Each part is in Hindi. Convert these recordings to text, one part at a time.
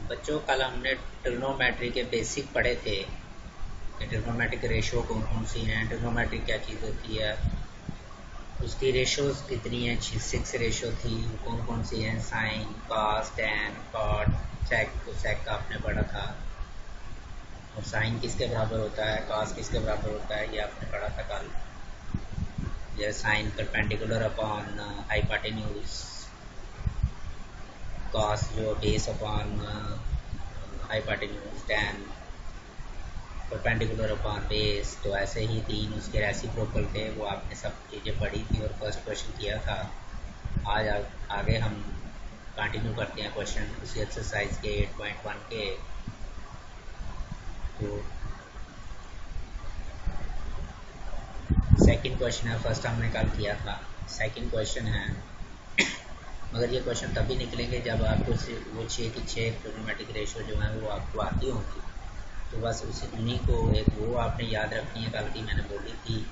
बच्चों कल हमने ट्रिग्नोमेट्री के बेसिक पढ़े थे कि ट्रिग्नोमेट्रिक रेशो कौन कौन सी हैं, ट्रिग्नोमेट्री क्या चीज़ होती है, उसकी रेशोज़ कितनी हैं, 6 रेशो थी, कौन कौन सी हैं, साइन, कॉस, टैन, कॉट, सेक, तो सेक का आपने पढ़ा था। और साइन किसके बराबर होता है, कॉस किसके बराबर होता है, ये आपने पढ़ा था कल। यह sine perpendicular upon hypotenuse, cos जो base upon hypotenuse, tan perpendicular upon base. तो ऐसे ही तीन उसके रेसिप्रोकल थे, वो आपने सब चीज़ें पढ़ी थी और फर्स्ट क्वेश्चन किया था। आज आगे हम कंटिन्यू करते हैं क्वेश्चन उसी एक्सरसाइज के 8.1 के। तो सेकंड क्वेश्चन है, फर्स्ट हमने कल किया था। सेकंड क्वेश्चन है, मगर ये क्वेश्चन तभी निकलेंगे जब आपको वो 6 की 6 ट्रिग्नोमेट्रिक रेशो जो है वो आपको आती होंगी। तो बस उसी उन्हीं को एक वो आपने याद रखनी है, कल की मैंने बोली थी।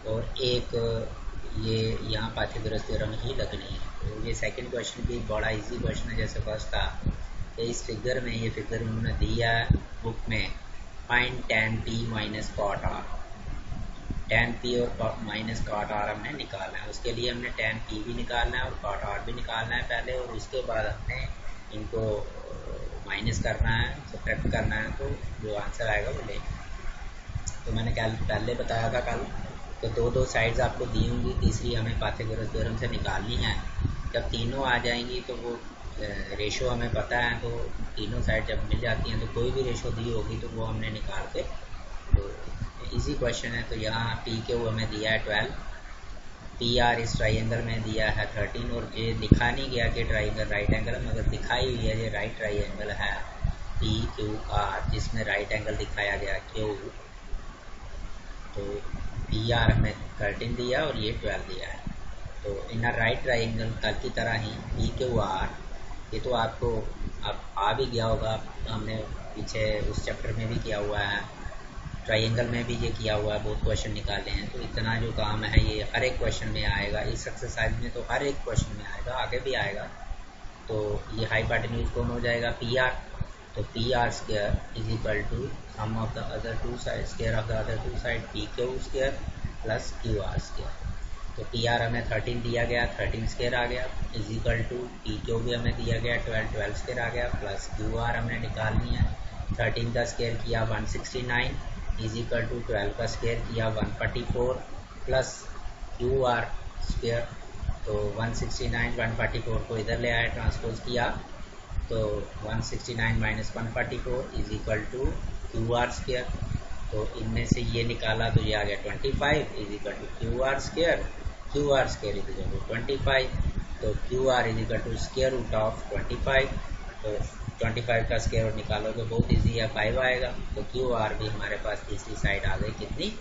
और एक ये यहाँ पाइथागोरस थ्योरम ही लगनी है। तो ये सेकंड क्वेश्चन भी बड़ा इजी क्वेश्चन है जैसे फर्स्ट था। तो इस फिगर में, ये फिगर उन्होंने दिया है बुक में, find tan p minus cot R. tan p और माइनस कॉट आर हमने निकालना है। उसके लिए हमने tan p भी निकालना है और कॉट आर भी निकालना है पहले, और उसके बाद हमने इनको माइनस करना है, सब्ट्रैक्ट करना है, तो जो आंसर आएगा वो लेंगे। तो मैंने कल पहले बताया था कल, तो दो साइड्स आपको दी होंगी, तीसरी हमें पाइथागोरस थ्योरम से निकालनी है। जब तीनों आ जाएंगी तो वो रेशो हमें पता है, तो तीनों साइड जब मिल जाती हैं तो कोई भी रेशो दी होगी तो वो हमने निकाल के, तो इजी क्वेश्चन है। तो यहाँ पी के वो हमें दिया है 12, पी आर इस ट्राइंगल में दिया है 13, और ये दिखा नहीं गया कि ट्राइंगल राइट एंगल है, मगर दिखाई हुई है ये राइट ट्राइंगल है पी क्यू आर, जिसमें राइट एंगल दिखाया गया क्यू। तो पी आर हमें 13 दिया और ये 12 दिया है। तो इन राइट ट्राइंगल कल की तरह ही पी क्यू आर, ये तो आपको अब आ भी गया होगा, हमने पीछे उस चैप्टर में भी किया हुआ है, ट्राइंगल में भी ये किया हुआ है, बहुत क्वेश्चन निकाले हैं। तो इतना जो काम है ये हर एक क्वेश्चन में आएगा, इस एक्सरसाइज में तो हर एक क्वेश्चन में आएगा, आगे भी आएगा। तो ये हाइपोटेन्यूज कौन हो जाएगा, पी आर। तो P R square is equal to sum of the other two side, square of the other two side, P Q square plus Q R square. तो पी आर हमें 13 दिया गया, 13 स्क्वायर आ गया, is equal to P Q भी हमें दिया गया 12, 12 स्क्वायर आ गया, प्लस क्यू आर हमने निकालनी है। 13 का स्क्वायर किया 169, इज इक्वल टू 12 का स्क्वायर किया 144, प्लस क्यू आर स्क्वायर। तो 169 144 को इधर ले आया, ट्रांसपोज किया, तो 169 minus 144 is equal to Q R square. तो इनमें से ये निकाला तो ये आ गया 25 is equal to Q R square, Q R square is equal to 25। तो Q R is equal to square root of 25। तो 25 का स्क्वायर निकालोगे बहुत इजी है, 5 आएगा। तो क्यू आर भी हमारे पास तीसरी साइड आ गई कितनी,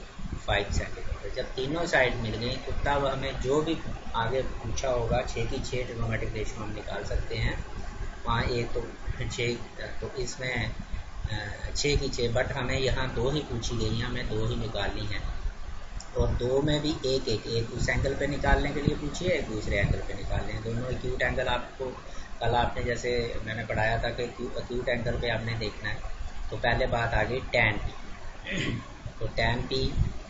5 सेंटीमीटर। जब तीनों साइड मिल गई तो तब हमें जो भी आगे पूछा होगा 6 की 6 ट्रिग्नोमेट्रिक रेशो हम निकाल सकते हैं। वहाँ एक तो 6, तो इसमें 6 की 6, बट हमें यहाँ 2 ही पूछी गई हैं, हमें 2 ही निकालनी है। और 2 में भी एक उस एंगल पे निकालने के लिए पूछिए, एक दूसरे एंगल पे निकालने हैं। दोनों एक्यूट एंगल आपको कल आपने जैसे मैंने पढ़ाया था कि एक्यूट एंगल पे आपने देखना है। तो पहले बात आ गई टैन पी। तो टैन पी,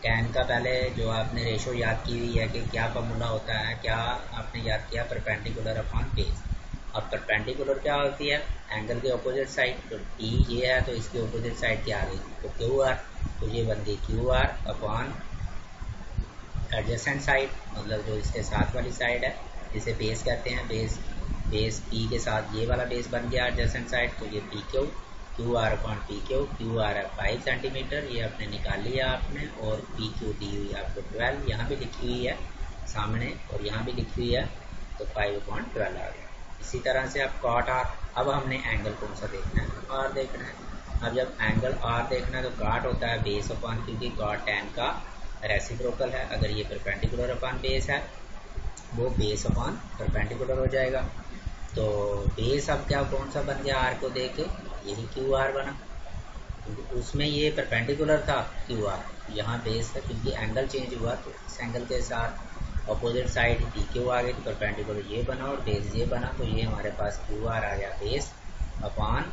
टैन का पहले जो आपने रेशो याद की हुई है कि क्या फॉर्मूला होता है, क्या आपने याद किया, परपेंडिकुलर अपॉन बेस। अब परपेंडिकुलर क्या होती है, एंगल के ऑपोजिट साइड। तो टी ये है तो इसकी ऑपोजिट साइड क्या आ गई, तो क्यू आर। तो ये बन गई Q R upon adjacent side, मतलब जो इसके साथ वाली साइड है, जिसे बेस कहते हैं। बेस पी के साथ ये वाला बेस बन गया एडजेसेंट साइड, तो ये P Q, Q R upon P Q. Q R है 5 सेंटीमीटर, ये आपने निकाल लिया आपने, और पी क्यू दी हुई है आपको 12, यहाँ भी लिखी हुई है सामने और यहाँ भी लिखी हुई है, तो 5/12 आ गया। इसी तरह से अब कॉट आर, अब हमने एंगल कौन सा देखना है, आर देखना है। अब जब एंगल आर देखना है तो कॉट होता है बेस अपॉन, क्योंकि कॉट टैन का रेसिप्रोकल है। अगर ये परपेंडिकुलर अपॉन बेस है, वो बेस अपॉन परपेंडिकुलर हो जाएगा। तो बेस अब क्या कौन सा बन गया आर को देख के, यही क्यू आर बना, क्योंकि उसमें ये परपेंडिकुलर था क्यू आर, यहाँ बेस है, क्योंकि एंगल चेंज हुआ तो इस एंगल के साथ अपोजिट साइड पी क्यू आ गई, तो परपेंडिकुलर ये बना और बेस ये बना। तो ये हमारे पास क्यू आर आ गया बेस, अपॉन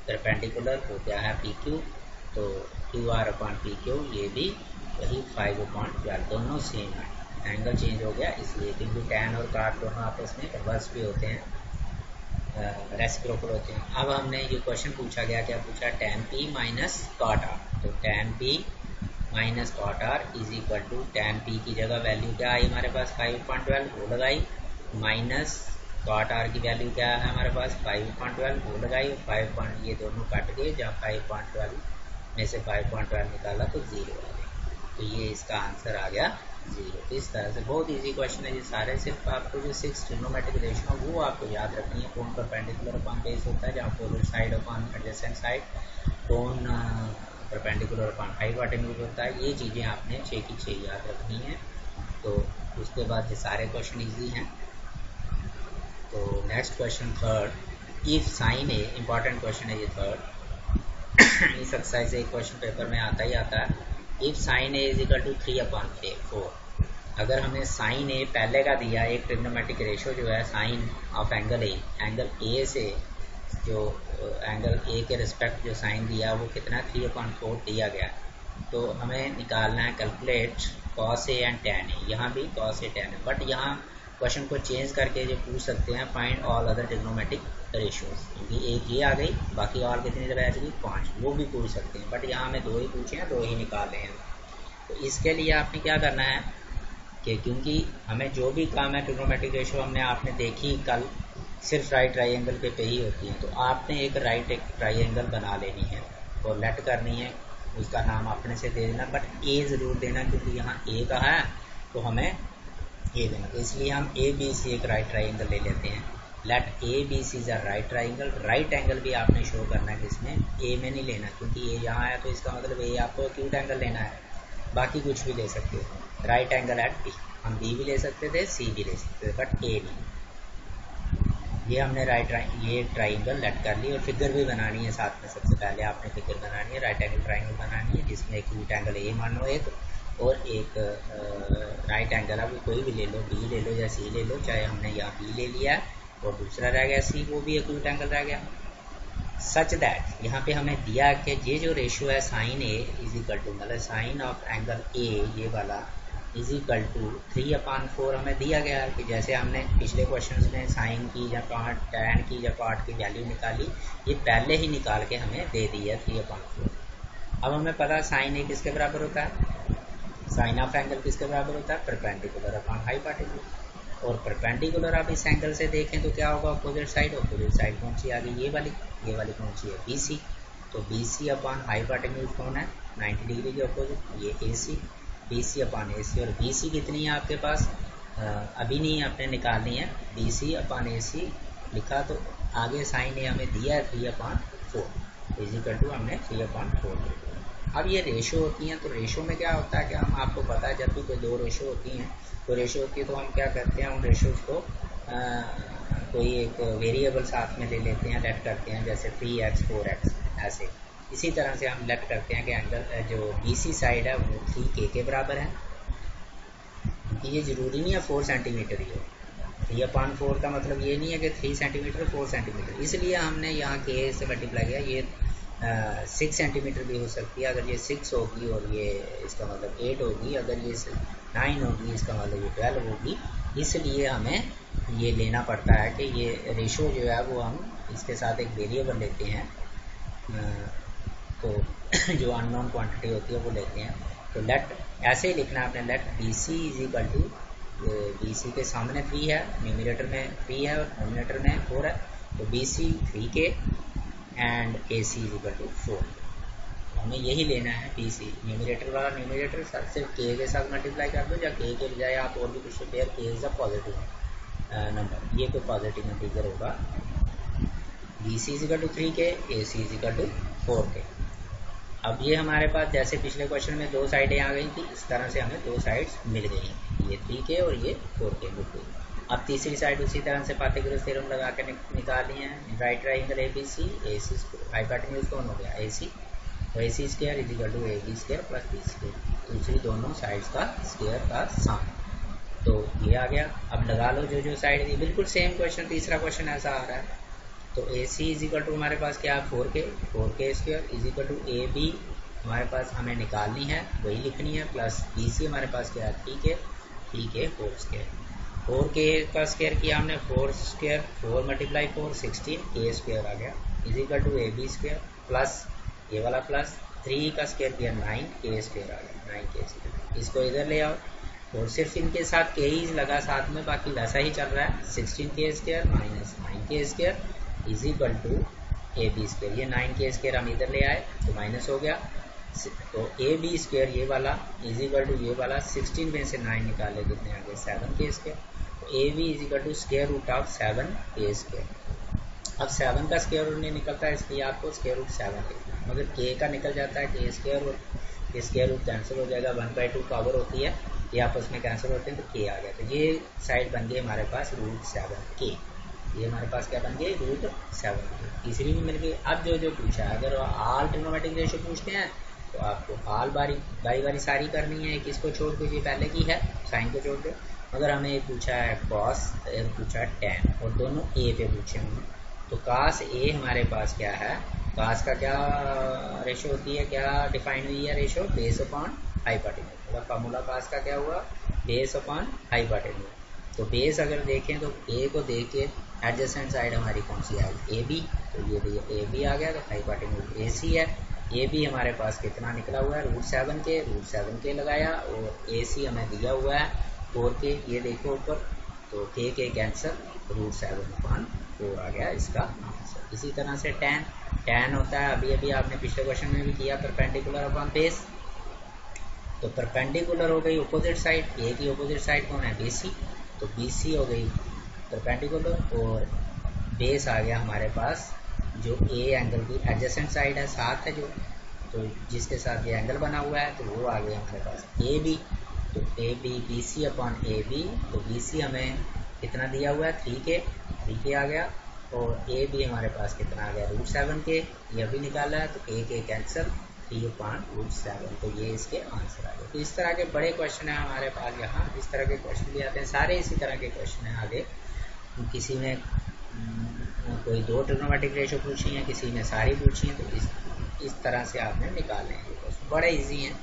परपेंडिकुलर हो गया है पी क्यू, तो Q are upon P Q ये भी वही 5/12, दोनों सेम है। एंगल चेंज हो गया इसलिए, क्योंकि टैन और काट दोनों आपस में रिवर्स भी होते हैं, रेसिप्रोकल होते हैं। अब हमने ये क्वेश्चन पूछा गया, क्या पूछा, tan P minus cot R, तो tan P minus cot R is equal to tan P की जगह वैल्यू क्या आई हमारे पास 5/12 वो लगाई, माइनस कॉट आर की वैल्यू क्या है हमारे पास 5/12 वो लगाई, 5 ये दोनों कट गए, जहाँ 5/12 में से 5/12 निकाला तो 0 आ गया, तो ये इसका आंसर आ गया 0। इस तरह से बहुत इजी क्वेश्चन है ये सारे, सिर्फ आपको जो 6 ट्रिग्नोमेट्रिक रेशियो वो आपको याद रखनी है। कौन परपेंडिकुलर अपॉन बेस होता है, जहाँ opposite side upon adjacent side, कौन परपेंडिकुलर अपॉन हाइपोटेन्यूज होता है, ये चीज़ें आपने 6 की 6 याद रखनी है। तो उसके बाद ये सारे क्वेश्चन ईजी हैं। तो next question third, if sine A, important question है ये थर्ड इस एक्सरसाइज से एक क्वेश्चन पेपर में आता ही आता है। If sine A is equal to 3/4, अगर हमें साइन ए पहले का दिया, एक ट्रिग्नोमेट्रिक रेशियो जो है sine of angle A, angle A से जो एंगल ए के रिस्पेक्ट जो साइन दिया वो कितना 3/4 दिया गया, तो हमें निकालना है calculate cos A and tan A, यहाँ भी cos A tan A, but यहाँ क्वेश्चन को चेंज करके जो पूछ सकते हैं find all other trigonometric ratios, क्योंकि एक ये आ गई, बाकी और कितनी जगह आ गई 5, वो भी पूछ सकते हैं, बट यहाँ हमें 2 ही पूछे हैं, 2 ही निकाले हैं। तो इसके लिए आपने क्या करना है कि क्योंकि हमें जो भी काम है ट्रिग्नोमेट्रिक रेशियो हमने आपने देखी कल सिर्फ राइट ट्राइंगल पे ही होती है, तो आपने एक ट्राइंगल बना लेनी है और लेट करनी है, उसका नाम अपने से दे देना, बट ए ज़रूर देना, क्योंकि यहाँ ए का है तो हमें ए देना, तो इसलिए हम ए बी सी एक राइट ट्राइंगल ले लेते हैं। Let A B C is a right triangle, right angle भी आपने शो करना है किसमें, ए में नहीं लेना, क्योंकि ए यहाँ है तो इसका मतलब ए आपको एक्यूट एंगल लेना है, बाकी कुछ भी ले सकते हो। राइट एंगल एट बी, हम बी भी ले सकते थे, सी भी ले सकते थे, बट ए नहीं। ये हमने ये ट्राइंगल लेट कर ली, और फिगर भी बनानी है साथ में, सबसे पहले आपने फिगर बनानी है, राइट एंगल ट्राइंगल बनानी है, जिसमें एक्यूट एंगल ए मानो एक, और एक राइट एंगल अब कोई भी ले लो, बी ले लो या सी ले लो, चाहे हमने यहाँ बी ले लिया है और दूसरा रह गया सी, वो भी एक्यूट एंगल रह गया। सच दैट यहाँ पे हमें दिया कि ये जो रेशियो है sine A is equal to, मतलब साइन ऑफ एंगल ए ये वाला इज इक्वल टू 3/4 हमें दिया गया है, कि जैसे हमने पिछले क्वेश्चन में साइन की या टैन की या कॉट की वैल्यू निकाली, ये पहले ही निकाल के हमें दे दी है 3/4। अब हमें पता है साइन ए किसके बराबर होता है, साइन ऑफ एंगल किसके बराबर होता है, परपेंडिकुलर अपॉन हाइपोटेन्यूज, और परपेंडिकुलर आप इस एंगल से देखें तो क्या होगा, अपोजिट साइड कौन सी आ गई, ये वाली कौन सी है, बी सी, तो बी सी अपॉन हाइपोटेन्यूज कौन है 90 डिग्री के अपोजिट, ये ए सी, बी सी अपॉन ए सी, और बी सी कितनी है आपके पास, अभी नहीं आपने निकालनी है, बी सी अपॉन ए सी लिखा, तो आगे साइन ए हमें दिया है 3/4 इजिकल टू हमने 3/4। अब ये रेशो होती हैं, तो रेशो में क्या होता है कि हम आपको पता है जब भी कोई 2 रेशो होती हैं तो रेशो होती है, तो हम क्या करते हैं उन रेशोज को कोई एक वेरिएबल साथ में ले लेते हैं, लेट करते हैं, जैसे 3x 4x ऐसे। इसी तरह से हम लेट करते हैं कि एंगल जो BC साइड है वो 3K के बराबर है, क्योंकि ये ज़रूरी नहीं है 4 सेंटीमीटर ही हो, 3/4 का मतलब ये नहीं है कि 3 सेंटीमीटर 4 सेंटीमीटर, इसलिए हमने यहाँ K से मल्टीप्लाई किया, ये 6 सेंटीमीटर भी हो सकती है, अगर ये 6 होगी और ये इसका मतलब 8 होगी, अगर ये 9 होगी इसका मतलब ये 12 होगी, इसलिए हमें ये लेना पड़ता है कि ये रेशो जो है वो हम इसके साथ एक वेरिएबल लेते हैं, तो जो अननोन क्वांटिटी होती है वो लेते हैं। तो लेट ऐसे ही लिखना है आपने, let B C is equal to, B C के सामने 3 है, न्यूमिनेटर में 3 है और डिनोमिनेटर में 4 है, तो B C 3K and A C is equal to 4, हमें यही लेना है। बी सी न्यूमिनेटर वाला न्यूमिनेटर सिर्फ के के साथ मल्टीप्लाई कर दो, या के बजाय आप और भी कुछ पेयर, के इज अ पॉजिटिव नंबर, ये कोई पॉजिटिव नंबर होगा। B C is equal to 3K, A C is equal to 4K। अब ये हमारे पास जैसे पिछले क्वेश्चन में 2 साइडें आ गई थी, इस तरह से हमें 2 साइड्स मिल गई हैं, ये 3K और ये 4K बिल्कुल। अब तीसरी साइड उसी तरह से पाइथागोरस थ्योरम लगा के निकाली है, right triangle A B C, A C hypotenuse कौन हो गया, ए सी, तो A C square is equal to A B square plus B square, दूसरी दोनों साइड्स का स्क्वायर का सम, तो ये आ गया। अब लगा लो जो साइड थी, बिल्कुल सेम क्वेश्चन, तीसरा क्वेश्चन ऐसा आ रहा है तो A C is equal to हमारे पास क्या है 4k square is equal to A B हमारे पास हमें निकालनी है, वही लिखनी है, प्लस बी सी हमारे पास क्या है 3k होल स्क्वायर। 4k का स्क्वायर किया हमने, 4 स्क्वायर 4 मल्टीप्लाई 4 16 k स्क्वायर आ गया is equal to A B square plus ये वाला प्लस 3 का स्क्वायर किया 9k स्क्वायर आ गया 9k स्क्वायर। इसको इधर ले आओ और सिर्फ इनके साथ k ही लगा साथ में, बाकी वैसा ही चल रहा है 16k square minus 9k square is equal to A B square. ये 9k स्क्वायर हम इधर ले आए तो माइनस हो गया, तो ए बी स्क्वायर ये वाला इज इक्वल टू ये वाला 16 में से 9 निकाले कितने आ गए 7k स्क्वायर। तो A B is equal to square root of 7k square. अब 7 का स्क्वायर रूट नहीं निकलता है इसलिए आपको स्क्वायर रूट 7 लिखना है, मगर k का निकल जाता है k स्क्वायर और ये स्क्वायर रूट कैंसिल हो जाएगा, 1/2 पावर होती है, ये आपस में कैंसिल होते हैं तो k आ गया। तो ये साइड बन गई हमारे पास रूट 7k, ये हमारे पास क्या बन गई रूट 7k, तीसरी भी मिल गई। अब जो पूछा है, अगर ऑल ट्रिग्नोमेट्रिक रेशियो पूछते हैं तो आपको ऑल बारी सारी करनी है, किसको छोड़ के, ये पहले की है साइन को छोड़ के। अगर हमें ये पूछा है कॉस, पूछा है टेन और दोनों ए पे पूछे होंगे, तो कास ए हमारे पास क्या है, कास का क्या रेशो होती है, क्या डिफाइन हुई है रेशो, बेस अपॉन हाइपोटेन्यूज। मतलब फार्मूला कास का क्या हुआ, बेस अपॉन हाइपोटेन्यूज। तो बेस अगर देखें तो ए को देख के एडजेसेंट साइड हमारी कौन सी आई ए बी, तो ये भी ए बी आ गया, तो हाइपोटेन्यूज ए सी है। ए बी हमारे पास कितना निकला हुआ है रूट 7k लगाया और ए सी हमें दिया हुआ है 4k, ये देखो ऊपर, तो k कैंसर रूट 7/4 आ गया इसका आंसर। इसी तरह से tan होता है, अभी आपने पिछले क्वेश्चन में भी किया, परपेंडिकुलर अपॉन बेस। तो परपेंडिकुलर हो गई अपोजिट साइड, ए की अपोजिट साइड कौन है BC, तो BC हो गई परपेंडिकुलर और बेस आ गया हमारे पास जो ए एंगल की एडजेसेंट साइड है, साथ है जो, तो जिसके साथ ये एंगल बना हुआ है, तो वो आ गया हमारे पास AB। तो AB BC अपॉन AB, तो BC हमें कितना दिया हुआ है 3k आ गया और AB हमारे पास कितना आ गया रूट 7k, ये अभी निकाला है, तो k कैंसिल 3/√7, तो ये इसके आंसर आ गए। तो इस तरह के बड़े क्वेश्चन है हमारे पास यहाँ, इस तरह के क्वेश्चन भी आते हैं, सारे इसी तरह के क्वेश्चन हैं। आगे किसी में कोई 2 ट्रिग्नोमेट्रिक रेशो पूछी है, किसी में सारी पूछी है, तो इस तरह से आपने निकालने हैं क्वेश्चन, बड़े इजी हैं।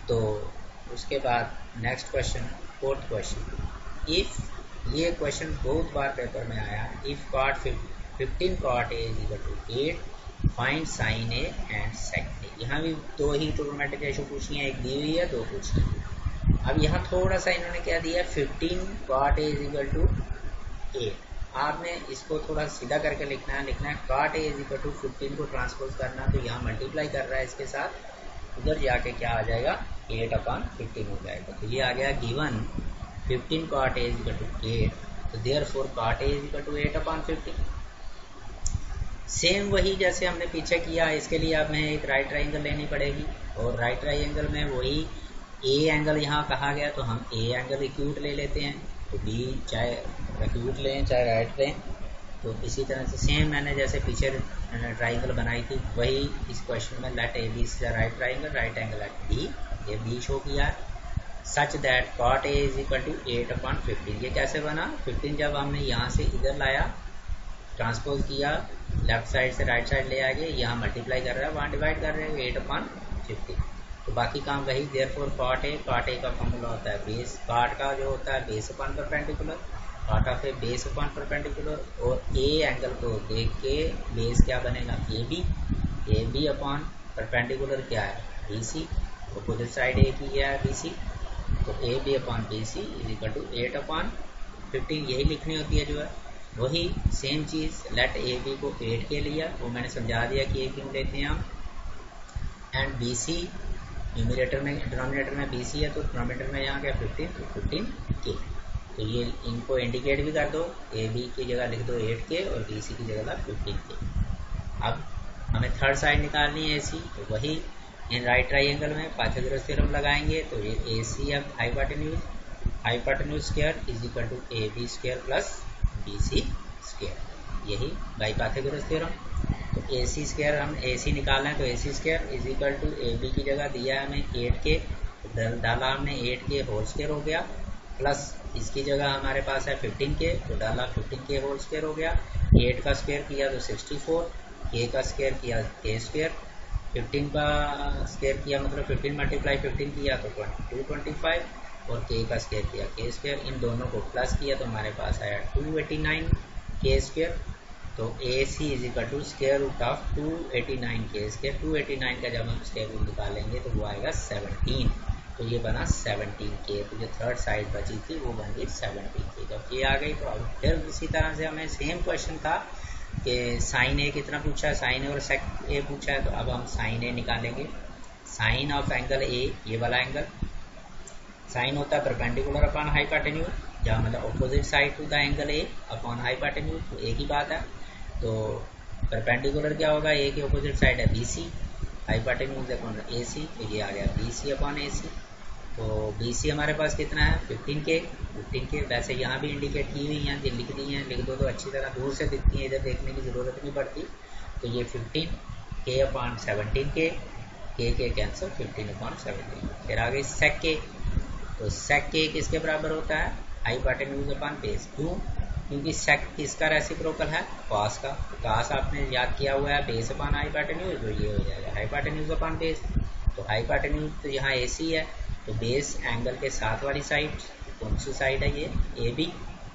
तो उसके बाद next question, 4th question, if, ये क्वेश्चन बहुत बार पेपर में आया, if cot 15 cot a is equal to 8 find sine A and sec A. यहाँ भी 2 ही ट्रिग्नोमेट्रिक रेशो पूछी है, एक दी हुई है, 2 पूछी है। अब यहाँ थोड़ा सा इन्होंने क्या दिया, 15 cot a is equal to 8, आपने इसको थोड़ा सीधा करके लिखना है cot a is equal to 15 को ट्रांसपोज करना, तो यहाँ मल्टीप्लाई कर रहा है इसके साथ, उधर जाके क्या आ जाएगा 8/15 हो जाएगा। तो ये आ गया given 15 cot a is equal to 8, तो therefore cot a is equal to 8/15। Same वही जैसे हमने पीछे किया, इसके लिए अब हमें एक राइट ट्राइंगल लेनी पड़ेगी और राइट ट्राइंगल में वही ए एंगल यहाँ कहा गया, तो हम ए एंगल एक्यूट ले लेते हैं, तो बी चाहे एक्यूट लें चाहे राइट लें। तो इसी तरह से सेम मैंने जैसे पीछे ट्राइंगल बनाई थी, वही इस क्वेश्चन में let A B is right triangle, right angle at B, ये बी शो किया है, such that cot a is equal to 8/15। ये कैसे बना, 15 जब हमने यहाँ से इधर लाया, ट्रांसपोज किया, लेफ्ट साइड से राइट साइड ले आएंगे, यहाँ मल्टीप्लाई कर रहा है, वहाँ डिवाइड कर रहे हैं 8/15, तो बाकी काम वही। देयरफॉर cot a का फॉर्मूला होता है बेस, cot का जो होता है base upon perpendicular, cot of A base upon perpendicular, और ए एंगल को देख के बेस क्या बनेगा ए बी अपॉन परपेंडिकुलर क्या है BC, अपोजिट साइड ए की है BC, तो A B upon BC is equal to 8/15, यही लिखनी होती है जो है। वही सेम चीज़ लेट ए बी को 8 के लिया, वो मैंने समझा दिया कि ए क्यों लेते हैं हम, एंड BC न्यूमरेटर में, डिनोमिनेटर में BC है, तो डिनोमिनेटर में यहाँ क्या 15, तो 15k, तो ये इनको इंडिकेट भी कर दो, ए बी की जगह लिख दो 8k और BC की जगह 15k। अब हमें थर्ड साइड निकालनी है AC, तो वही इन राइट ट्राइंगल में पाइथागोरस थ्योरम लगाएंगे, तो ये AC अब hypotenuse square is equal to AB square plus BC square, यही बाई पाइथागोरस थ्योरम। तो AC स्क्वायर हम AC निकालना है, तो AC square is equal to AB की जगह दिया है हमें 8k, डाला हमने 8k होल स्क्वायर हो गया, प्लस इसकी जगह हमारे पास है 15k, तो डाला 15k होल स्क्वायर हो गया। 8 का स्क्वायर किया तो 64, k का स्क्वायर किया k स्क्वायर, 15 का स्क्वायर किया मतलब 15 मल्टीप्लाई 15 किया तो 225, और k का स्क्वायर किया k स्क्वायर। इन दोनों को प्लस किया तो हमारे पास आया 289 k स्क्वायर। तो A C is equal to square root of 289 k square. 289 का जब हम स्क्वायर रूट निकालेंगे तो वो आएगा 17, तो ये बना 17k। तो जो थर्ड साइड बची थी वो बन गई 17k। जब ये आ गई तो अब फिर इसी तरह से हमें सेम क्वेश्चन था कि साइन ए कितना पूछा है, साइन ए और सेक ए पूछा है, तो अब हम साइन ए निकालेंगे। साइन ऑफ एंगल ए, ये वाला एंगल, साइन होता है परपेंडिकुलर अपॉन हाइपोटेन्यूज, जहाँ मतलब opposite side to the angle A upon hypotenuse, तो एक ही बात है। तो परपेंडिकुलर क्या होगा, ए की ऑपोजिट साइड है बी सी, हाइपोटेन्यूज अपॉन ए सी, तो ये आ गया बी सी अपॉन ए सी। तो बी सी हमारे पास कितना है 15k। वैसे यहाँ भी इंडिकेट की हुई हैं, ये लिख दी हैं, लिख दो तो अच्छी तरह दूर से दिखती हैं, इधर देखने की ज़रूरत नहीं पड़ती। तो ये 15k अपॉन 17k, के कैंसिल 15 अपॉन 17। फिर आ गई सेक के, तो सेक के किसके बराबर होता है, हाइपोटेन्यूज अपॉन बेस। क्यों, क्योंकि सेक किसका रेसिप्रोकल है, कॉस का। कॉस आपने याद किया हुआ है बेस अपॉन हाइपोटेन्यूज, तो ये हो जाएगा हाइपोटेन्यूज अपॉन बेस। तो हाइपोटेन्यूज तो यहाँ ए सी है, तो बेस एंगल के साथ वाली साइड कौन सी साइड है, ये A B,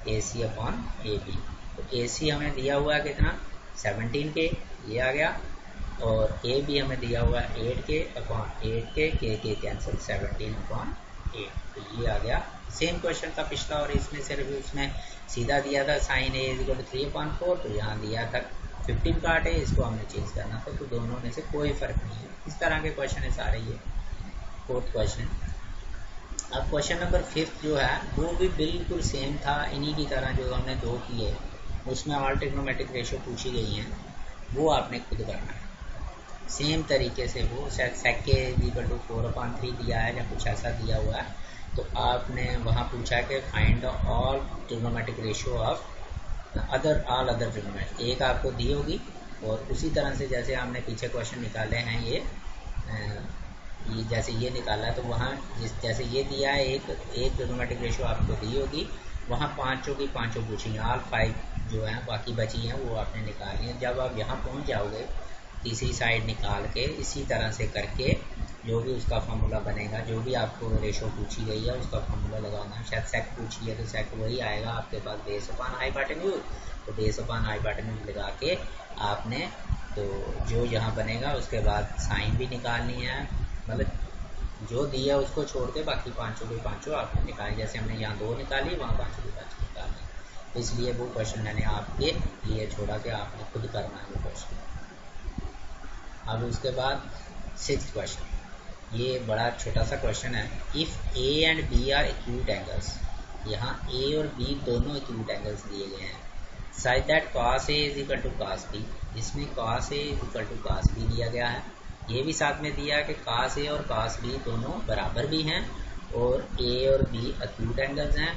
A C upon A B. तो ए सी हमें दिया हुआ है कितना 17k, ये आ गया, और ए बी हमें दिया हुआ है 8k अपॉन 8k, के कैंसिल 17 अपॉन 8, तो ये आ गया। सेम क्वेश्चन था पिछला, और इसमें सिर्फ उसमें सीधा दिया था sine A is equal to 3/4, तो यहाँ दिया था 15 काट है, इसको हमने चेंज करना था, तो दोनों में से कोई फर्क नहीं है। इस तरह के क्वेश्चन है सारे ये। फोर्थ क्वेश्चन, अब क्वेश्चन नंबर 5 जो है वो भी बिल्कुल सेम था, इन्हीं की तरह जो हमने दो किए, उसमें ऑल ट्रिग्नोमेट्रिक रेशियो पूछी गई हैं, वो आपने खुद करना है सेम तरीके से। वो शायद सेक के इक्वल टू 4/3 दिया है या कुछ ऐसा दिया हुआ है, तो आपने वहाँ पूछा कि find all trigonometric ratio of all other trigonometric, एक आपको दी होगी, और उसी तरह से जैसे हमने पीछे क्वेश्चन निकाले हैं ये जैसे ये निकाला, तो वहाँ जैसे ये दिया है एक ट्रिग्नोमेट्रिक रेशियो आपको दी होगी, वहाँ पाँचों की पाँचों पूछेंगे, ऑल 5 जो हैं बाकी बची हैं वो आपने निकालनी है। जब आप यहाँ पहुँच जाओगे तीसरी साइड निकाल के इसी तरह से करके जो भी उसका फार्मूला बनेगा, जो भी आपको रेशो पूछी गई है उसका फार्मूला लगाना है। शायद सेक पूछी है तो सेक वही आएगा आपके पास बेस अपॉन हाइपोटेन्यूज, तो बेस अपॉन हाइपोटेन्यूज लगा के आपने तो जो यहाँ बनेगा उसके बाद साइन भी निकालनी है, मतलब जो दिया है उसको छोड़ के बाकी पाँचों के पाँचों आपने निकाली। जैसे हमने यहाँ 2 निकाली, वहाँ पाँचों के पाँचों निकाली, तो इसलिए वो क्वेश्चन मैंने आपके लिए छोड़ा कि आपने खुद करना है वो क्वेश्चन। अब उसके बाद 6th क्वेश्चन, ये बड़ा छोटा सा क्वेश्चन है। If A and B are acute angles, यहाँ ए और बी दोनों एक्यूट एंगल्स दिए गए हैं, such that cos A is equal to cos B, इसमें cos A is equal to cos B दिया गया है। ये भी साथ में दिया है कि कॉस ए और कॉस बी दोनों बराबर भी हैं और ए और बी एक्यूट एंगल्स हैं,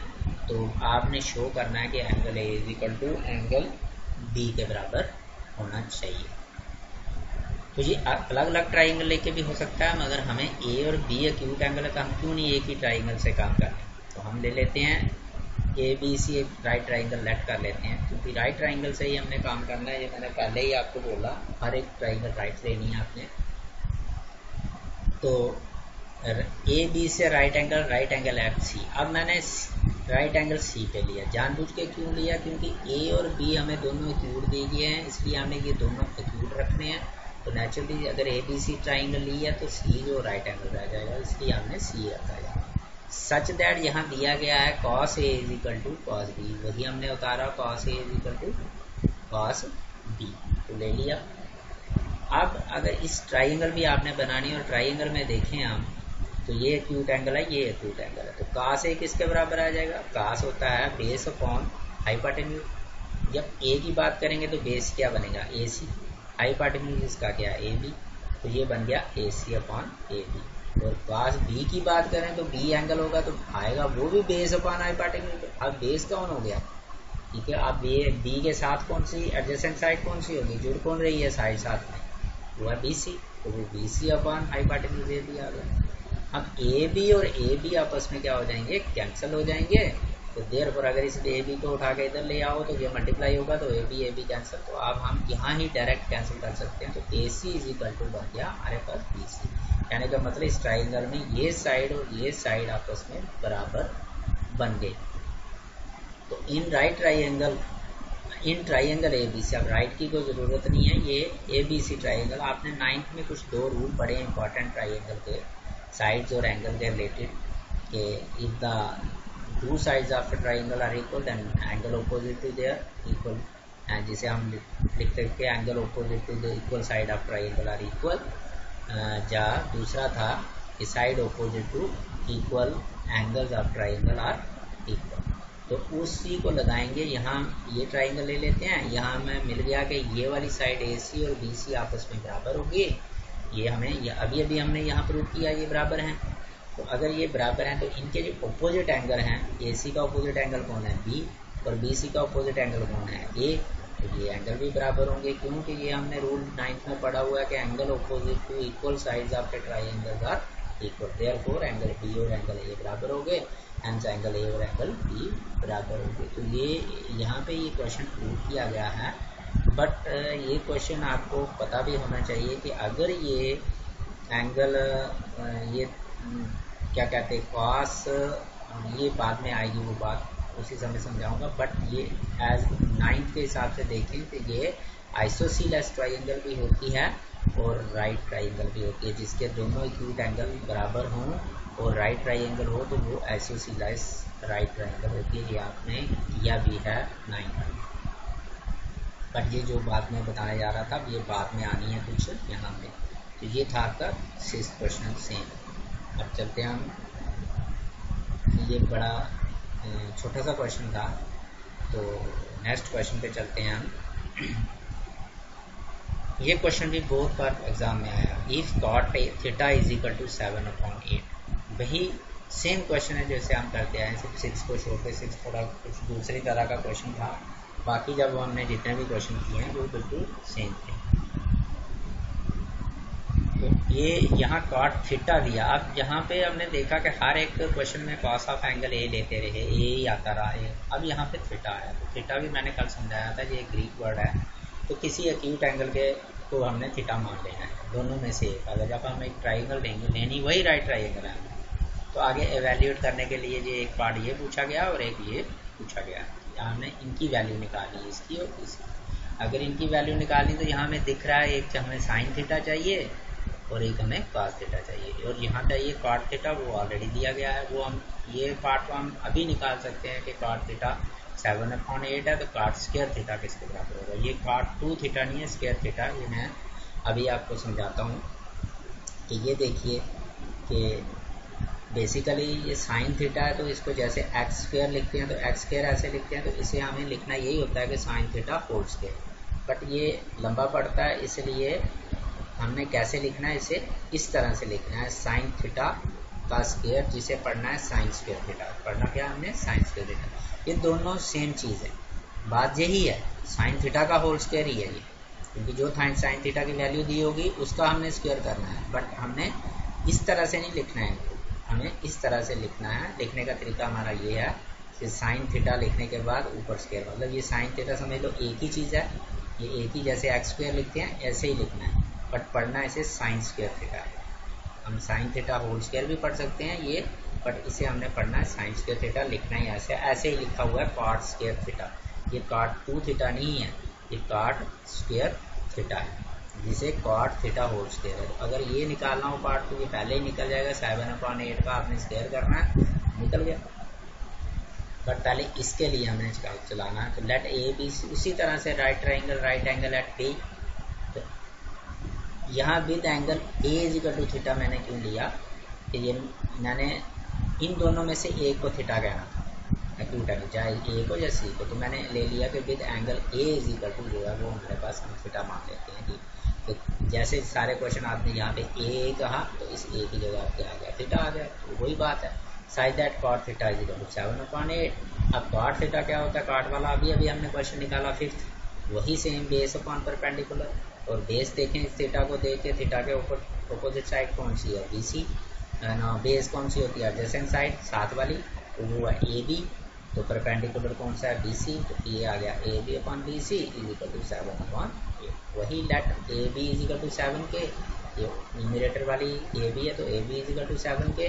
तो आपने शो करना है कि angle A is equal to angle B के बराबर होना चाहिए। तो ये अलग अलग ट्राइंगल लेके भी हो सकता है, मगर हमें ए और बी एक्यूट एंगल है तो हम क्यों नहीं एक ही ट्राइंगल से काम करें, तो हम ले लेते हैं ए बी सी एक राइट ट्राइंगल लेट कर लेते हैं, क्योंकि राइट ट्राइंगल से ही हमने काम करना है। ये मैंने पहले ही आपको बोला, हर एक ट्राइंगल राइट लेनी है आपने। तो ए बी से राइट एंगल एफ सी, अब मैंने राइट एंगल सी पे लिया, जानबूझ के क्यों लिया, क्योंकि ए और बी हमें दोनों एक्यूट दे दिए हैं, इसलिए हमें ये दोनों एक्यूट रखने हैं। तो नेचुरली अगर ए बी सी ट्राइंगल लिया तो सी जो राइट एंगल रह जाएगा, इसलिए हमने सी रखा है। सच दैट यहाँ दिया गया है cos A is equal to cos B, वही हमने उतारा cos A is equal to cos B, तो ले लिया। अब अगर इस ट्राइंगल भी आपने बनानी और ट्राइंगल में देखें हम, तो ये एक्यूट एंगल है, ये एक्यूट एंगल है, तो कॉस ए किसके बराबर आ जाएगा, कॉस होता है बेस अपॉन हाइपोटेन्यूज। जब ए की बात करेंगे तो बेस क्या बनेगा, ए सी, हाइपोटेन्यूज इसका क्या है, ए बी, तो ये बन गया A C upon A B. और कॉस बी की बात करें तो बी एंगल होगा तो आएगा वो भी बेस अपॉन हाइपोटेन्यूज। अब बेस कौन हो गया, ठीक है। अब बी के साथ कौन सी एडजेसेंट साइड कौन सी होगी, जुड़ कौन रही है साइड साथ में, वो है बी सी, तो वो B C upon hypotenuse A B आ गया। अब ए बी और ए बी आपस में क्या हो जाएंगे, कैंसिल हो जाएंगे, तो देयरफॉर अगर इस ए बी को उठा के इधर ले आओ तो ये मल्टीप्लाई होगा, तो ए बी कैंसिल, तो अब हम यहाँ ही डायरेक्ट कैंसिल कर सकते हैं। तो A C is equal to बन गया हमारे पास बी सी। कहने का मतलब इस ट्राइंगल में ये साइड और ये साइड आपस में बराबर बन गए। तो इन ट्राइंगल ए बी सी, अब राइट की कोई ज़रूरत नहीं है, ये ए बी सी ट्राइंगल आपने 9th में कुछ 2 रूल पढ़े इंपॉर्टेंट ट्राइंगल के साइड्स और एंगल के रिलेटेड, कि if the two sides of the triangle are equal then angle opposite to their equal, and जिसे हम लिख सकते हैं angle opposite to the equal side of triangle are equal, या दूसरा था कि side opposite to equal angles of triangle are equal. तो उसी को लगाएंगे, यहाँ ये ट्राइंगल ले लेते हैं, यहाँ हमें मिल गया कि ये वाली साइड ए सी और बी सी आपस में बराबर होगी। ये हमें अभी हमने यहाँ प्रूव किया ये बराबर हैं। तो अगर ये बराबर हैं तो इनके जो अपोजिट एंगल हैं, ए सी का अपोजिट एंगल कौन है, बी, और बी सी का अपोजिट एंगल कौन है, ए, तो ये एंगल भी बराबर होंगे, क्योंकि ये हमने रूल 9th में पढ़ा हुआ है कि angle opposite to equal sides of the triangle are equal, therefore angle B और एंगल ए बराबर हो गए, एंड एंगल ए और एंगल बी बराबर हो गए। तो ये यहाँ पे ये क्वेश्चन प्रूव किया गया है। बट ये क्वेश्चन आपको पता भी होना चाहिए कि अगर ये एंगल ये क्या कहते हैं कॉस, ये बाद में आएगी वो बात, उसी समय समझाऊंगा। बट ये एज 9th के हिसाब से देखें तो ये आइसोसीलेस ट्राइंगल भी होती है और राइट ट्राइंगल भी होती है, जिसके दोनों एक्यूट एंगल बराबर हों और राइट ट्राइंगल हो तो वो आइसोसीलेस राइट ट्राइंगल होती है। ये आपने किया भी है 9th में। बट ये जो बात में बताया जा रहा था ये बाद में आनी है कुछ यहाँ पे। तो ये था आपका 6th क्वेश्चन सेम। अब चलते हैं हम, ये बड़ा छोटा सा क्वेश्चन था, तो नेक्स्ट क्वेश्चन पे चलते हैं हम। ये क्वेश्चन भी बहुत बार एग्जाम में आया, if cot theta is equal to 7/8, वही सेम क्वेश्चन है जैसे हम करते आए, सिर्फ 6 को छोड़ के 6 थोड़ा कुछ दूसरी तरह का क्वेश्चन था। बाकी जब हमने जितने भी क्वेश्चन किए हैं वो बिल्कुल सेम थे। तो ये यहाँ cot थीटा दिया। अब यहाँ पे हमने देखा कि हर एक क्वेश्चन में कॉस ऑफ एंगल ए लेते रहे, ए ही आता रहा है। अब यहाँ पे थीटा है, तो थीटा भी मैंने कल समझाया था, ये ग्रीक वर्ड है। तो किसी एक्यूट एंगल के को हमने थीटा मान लेना है, दोनों में से एक। अगर जब हम एक ट्राइंगल लेनी वही राइट ट्राइंगल है, तो आगे एवेल्यूएट करने के लिए ये एक पार्ट ये पूछा गया और एक ये पूछा गया। यहाँ हमने इनकी वैल्यू निकाली, इसकी और इसकी। अगर इनकी वैल्यू निकाली तो यहाँ हमें दिख रहा है एक हमें साइन थीटा चाहिए और एक हमें कॉस थीटा चाहिए, और यहाँ चाहिए कॉट थीटा, वो ऑलरेडी दिया गया है। वो हम ये पार्ट को हम अभी निकाल सकते हैं कि कॉट थीटा 7/8 है, तो कॉट स्क्वायर थीटा किसके बराबर होगा। ये कॉट 2 थीटा नहीं है, स्क्वायर थीटा। ये मैं अभी आपको समझाता हूँ कि ये देखिए कि बेसिकली ये साइन थीटा है, तो इसको जैसे एक्स स्क्वायर लिखते हैं तो एक्स स्क्वायर ऐसे लिखते हैं, तो इसे हमें लिखना यही होता है कि sine theta whole square. But ये लंबा पड़ता है, इसलिए हमने कैसे लिखना है, इसे इस तरह से लिखना है, साइन थीटा का स्क्वायर, जिसे पढ़ना है साइन स्क्वायर थीटा। पढ़ना क्या हमने, साइन स्क्वायर थीटा। ये दोनों सेम चीज़ है, बात यही है, साइन थीटा का होल स्क्वायर ही है ये, क्योंकि जो साइन थीटा की वैल्यू दी होगी उसका हमने स्क्वायर करना है। बट हमने इस तरह से नहीं लिखना है, हमें इस तरह से लिखना है। लिखने का तरीका हमारा ये है कि साइन थीटा लिखने के बाद ऊपर स्क्वायर, मतलब ये साइन थीटा समझ लो एक ही चीज़ है, ये एक ही, जैसे एक्स स्क्वायर लिखते हैं ऐसे ही लिखना है, बट पढ़ना इसे साइन स्क्वायर थीटा है। हम साइन थीटा होल स्क्वायर भी पढ़ सकते हैं ये, बट इसे हमने पढ़ना है साइन स्क्वायर थीटा। लिखना ही ऐसे ही लिखा हुआ है कॉट स्क्वायर थीटा। ये कॉट 2 थीटा नहीं है, ये कॉट स्क्वायर थीटा है, जिसे कॉट थीटा होल स्क्वायर है। अगर ये निकालना हो पार्ट तो ये पहले ही निकल जाएगा, 7/8 का आपने स्क्वायर करना है, निकल गया। बट पहले इसके लिए हमें चलाना है। तो लेट ए बी, उसी तरह से राइट एंगल एट बी। तो यहाँ with angle A is equal to theta मैंने क्यों लिया कि ये मैंने इन दोनों में से एक को थीटा कहना था, एक्यूट एंगल चाहे ए को या सी को, तो मैंने ले लिया कि with angle A is equal to जो है वो हमारे पास हम थीटा मान लेते हैं कि। तो जैसे सारे क्वेश्चन आपने यहाँ पे ए कहा तो इस ए की जगह आपके आ गया थीटा आ गया, तो वही बात है, such that cot theta is equal to 7/8। अब कॉट थीटा क्या होता है, कॉट वाला अभी हमने क्वेश्चन निकाला 5th, वही सेम बेस अपॉन परपेंडिकुलर। और बेस देखें इस थीटा को देख के, थीटा के ऊपर अपोजिट साइड कौन सी है, बी सी, बेस कौन सी होती है एडजेसेंट साइड साथ वाली, तो वो है ए बी। तो परपेंडिकुलर कौन सा है, BC, तो ये आ गया AB upon BC is equal to 7 upon 8। वही let AB is equal to 7K, ये न्यूमरेटर वाली AB है तो AB is equal to 7K,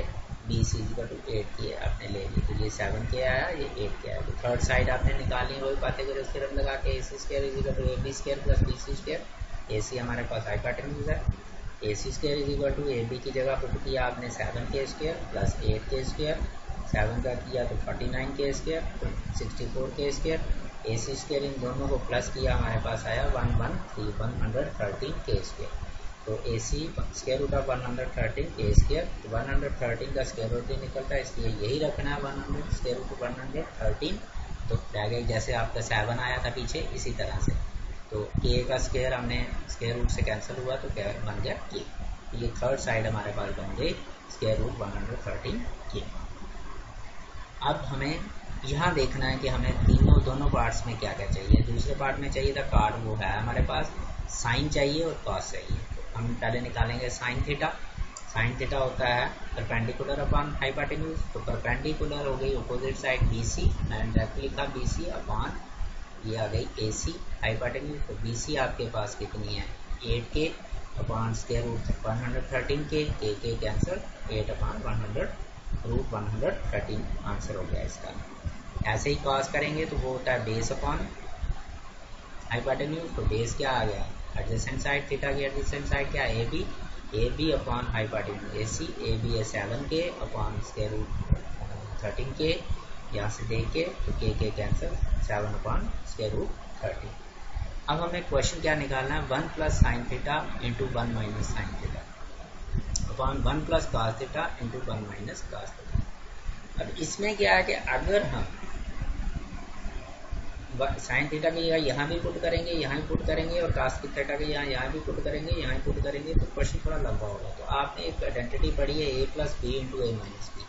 BC is equal to 8K आपने ले ली, तो ये 7K आया, ये 8K आया। तो थर्ड साइड आपने निकाली वही पाइथागोरस थ्योरम लगा के AC square is equal to AB square plus BC square. AC हमारे पास हाइपोटेन्यूज है, AC square is equal to AB की जगह पुट किया आपने 7K square plus 8K square, 7 का किया तो 49K स्क्वायर, तो 64K स्क्वायर, AC स्क्वायर इन दोनों को प्लस किया हमारे पास आया 113K स्क्वायर। तो AC square root of 113K square, 113 का स्क्वायर रूट ही निकलता है, इसलिए यही रखना है 100 स्क्वायर रूट 113। तो रह गई जैसे आपका 7 आया था पीछे इसी तरह से, तो K का स्क्वायर हमने स्क्वायर रूट से कैंसिल हुआ तो क्या बन गया K। ये थर्ड साइड हमारे पास बन गई स्क्वायर रूट 113K। अब हमें यहाँ देखना है कि हमें दोनों पार्ट्स में क्या क्या चाहिए। दूसरे पार्ट में चाहिए था कार्ड, वो है हमारे पास साइन चाहिए और कॉस चाहिए। तो हम पहले निकालेंगे साइन थीटा। साइन थीटा होता है परपेंडिकुलर अपॉन हाइपोटेन्यूज, तो परपेंडिकुलर हो गई अपोजिट साइड BC, मैंने डायरेक्ट लिखा BC अपॉन ये आ गई AC हाइपोटेन्यूज। तो BC आपके पास कितनी है 8K upon square root 113K, K cancel, 8 upon 100 root 113 answer हो गया इसका। ऐसे ही कॉस करेंगे तो वो होता है बेस अपॉन हाइपोटेन्यूज, तो बेस क्या आ गया एडजेसेंट साइड, थीटा की एडजेसेंट साइड क्या है AB upon hypotenuse AC, AB है 7K upon square root 13K, यहाँ से देख के तो K cancel, 7 upon square root 13। अब हमें क्वेश्चन क्या निकालना है, 1 plus sine theta into 1 minus sine theta upon 1 plus cos theta into 1 minus cos theta. अब इसमें क्या है कि अगर हम साइन थीटा की यहाँ भी पुट करेंगे, यहाँ भी पुट करेंगे, और कास थीटा के यहाँ भी पुट करेंगे, यहाँ भी पुट करेंगे, तो क्वेश्चन थोड़ा लंबा होगा। तो आपने एक आइडेंटिटी पढ़ी है A plus B into A minus B,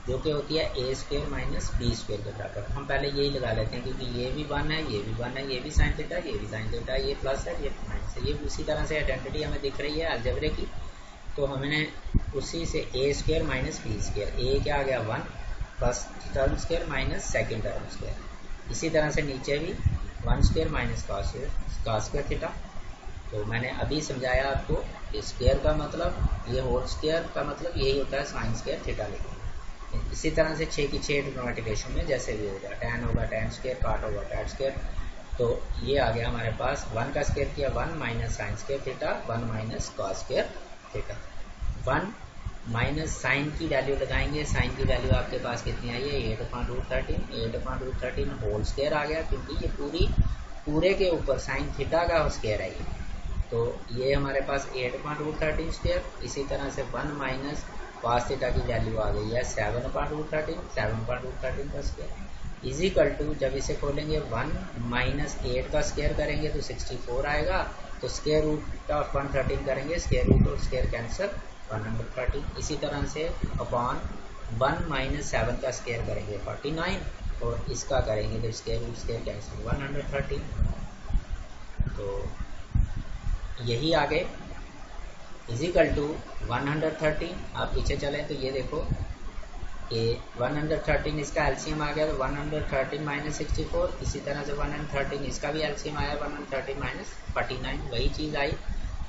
जो कि होती है A square minus B square के बराबर। हम पहले यही लगा लेते हैं क्योंकि ये भी 1 है, ये भी 1 है, ये भी साइन थीटा, ये भी साइन थीटा, ये प्लस है, ये माइनस है, ये उसी तरह से आइडेंटिटी हमें दिख रही है अलजेब्रे की। तो हमने उसी से A square minus B square, A क्या आ गया 1 plus term square minus second term square, इसी तरह से नीचे भी 1 square minus cos square theta. तो मैंने अभी समझाया आपको, स्क्वायर का मतलब ये होल स्क्वायर का मतलब यही होता है साइन स्क्वायर थीटा लिखना। इसी तरह से 6 की 6 ट्रिग्नोमेट्रिक रेशियो में जैसे भी होगा, tan होगा tan स्क्वायर, काट होगा काट स्क्वायर। तो ये आ गया हमारे पास 1 का स्क्वायर किया 1 minus sine square theta, 1 minus cos square theta. 1 minus sine की वैल्यू लगाएंगे, साइन की वैल्यू आपके पास कितनी आई है 8 upon root 13, 8 upon root 13 whole square आ गया, क्योंकि ये पूरे के ऊपर साइन थीटा का स्क्वायर है ये। तो ये हमारे पास 8 अपॉन रूट 13 स्क्वायर, इसी तरह से 1 माइनस कॉस थीटा की वैल्यू आ गई है 7 अपॉन रूट 13, 7 अपॉन रूट 13 का स्क्वायर इजिकल टू, जब इसे खोलेंगे 1 माइनस 8 का स्क्वायर करेंगे तो 64 आएगा, तो स्क्वायर रूट ऑफ 113 करेंगे, स्क्वायर रूट और स्क्वायर कैंसर 113। इसी तरह से अपॉन 1 माइनस 7 का स्क्वायर करेंगे 49, और इसका करेंगे तो स्क्वायर रूट स्क्वायर कैंसर 113। तो यही आगे इजिकल टू 113। आप पीछे चलें तो ये देखो कि 113 इसका एलसीएम आ गया, तो 113 माइनस 64, इसी तरह से 113 इसका भी एलसीएम आया 113 माइनस 49, वही चीज़ आई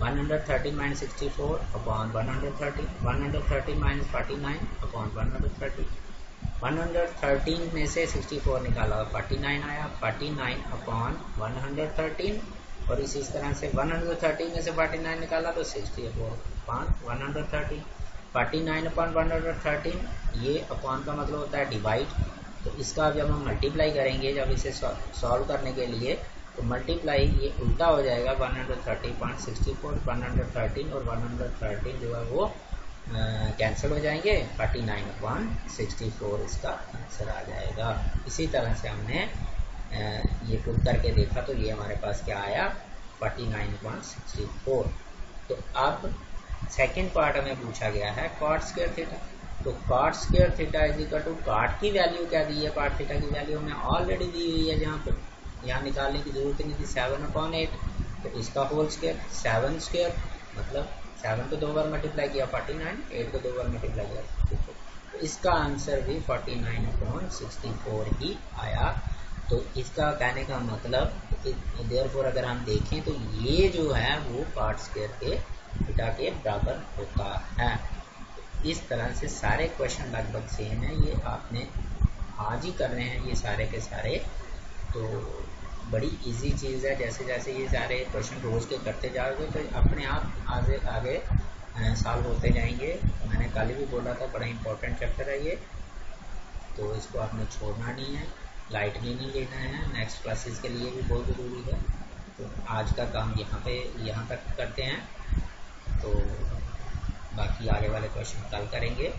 113 माइनस 64 अपॉन 113, 113 माइनस 49 अपॉन 113, 113 में से 64 निकाला 49 आया, 49 अपॉन 113, और इसी तरह से 113 में से 49 निकाला तो 64 अपॉन 113, 49 अपॉन 113, ये अपॉन का मतलब होता है डिवाइड। तो इसका जब हम मल्टीप्लाई करेंगे, जब इसे सॉल्व करने के लिए, तो मल्टीप्लाई ये उल्टा हो जाएगा 130.64, 113 और 113 जो है वो कैंसिल हो जाएंगे, 49/64 इसका आंसर आ जाएगा। इसी तरह से हमने ये पुट करके देखा तो ये हमारे पास क्या आया 49/64। तो अब सेकेंड पार्ट हमें पूछा गया है कॉट स्क्वायर थीटा। तो cot square theta is equal to, cot की वैल्यू क्या दी है, कॉट थीटा की वैल्यू हमें ऑलरेडी दी हुई है, जहाँ पर यहाँ निकालने की जरूरत नहीं थी, 7/8। तो इसका होल स्क्वायर 7 स्क्वायर, मतलब 7 को 2 बार मल्टीप्लाई किया 49, 8 को 2 बार मल्टीप्लाई किया 64। तो इसका आंसर भी 49/64 ही आया। तो इसका कहने का मतलब देयरफॉर अगर हम देखें तो ये जो है वो कॉट स्क्वायर के थीटा के बराबर होता है। इस तरह से सारे क्वेश्चन लगभग सेम है, ये आपने आज ही करने हैं ये सारे के सारे। तो बड़ी इजी चीज़ है, जैसे जैसे ये सारे क्वेश्चन रोज़ के करते जाओगे तो अपने आप आगे आगे सॉल्व होते जाएंगे। मैंने कल भी बोला था बड़ा इंपॉर्टेंट चैप्टर है ये, तो इसको आपने छोड़ना नहीं है, लाइटली नहीं लेना है, नेक्स्ट क्लासेस के लिए भी बहुत ज़रूरी है। तो आज का काम यहाँ तक करते हैं, तो बाकी आगे वाले क्वेश्चन कल करेंगे।